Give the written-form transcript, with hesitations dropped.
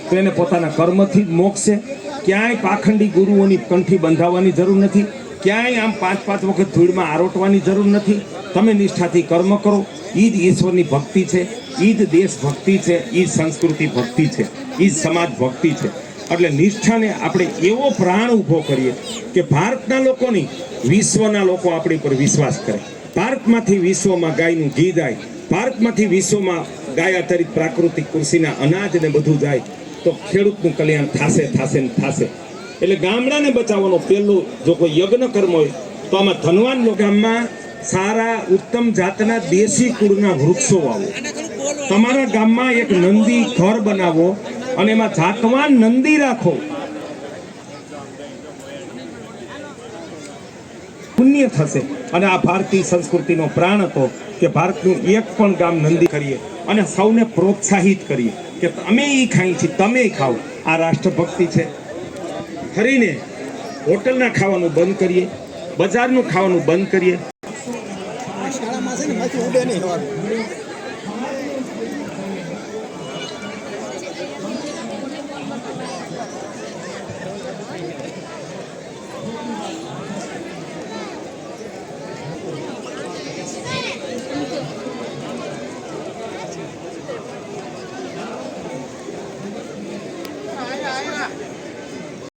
તો એને પોતાના કર્મથી જ મોક્ષ છે। ક્યાંય પાખંડી ગુરુઓની કંઠી બંધાવવાની જરૂર નથી, ક્યાંય આમ 5-5 વખત ધૂળમાં આરોટવાની જરૂર નથી। તમે નિષ્ઠાથી કર્મ કરો, એ જ ઈશ્વરની ભક્તિ છે, એ જ દેશ ભક્તિ છે, એ જ સંસ્કૃતિ ભક્તિ છે, એ જ સમાજ ભક્તિ છે। એટલે નિષ્ઠાને આપણે એવો પ્રાણ ઊભો કરીએ કે ભારતના લોકો નહીં, વિશ્વના લોકો આપણી પર વિશ્વાસ કરે। ભારતમાંથી વિશ્વમાં ગાયનું ઘી જાય, ભારતમાંથી વિશ્વમાં ગાય આધારિત પ્રાકૃતિક કૃષિના અનાજ ને બધું જાય, તો ખેડૂતનું કલ્યાણ થશે થશે ને થશે। એટલે ગામડાને બચાવવાનો પહેલું જો કોઈ યજ્ઞ કર્મ હોય તો આમાં ધનવાન લોકો ગામમાં સારા ઉત્તમ જાતના દેશી કુળના વૃક્ષો વાવો। તમારા ગામમાં એક નંદી ઘર બનાવો અને એમાં જાતવાન નંદી રાખો, પુણ્ય થશે। અને આ ભારતીય સંસ્કૃતિનો પ્રાણ હતો કે ભારતનું એક પણ ગામ નંદી કરીએ અને સૌને પ્રોત્સાહિત કરીએ કે અમે એ ખાઈ છીએ, તમે ખાઓ। આ રાષ્ટ્રભક્તિ છે। ફરીને હોટલના ખાવાનું બંધ કરીએ, બજારનું ખાવાનું બંધ કરીએ।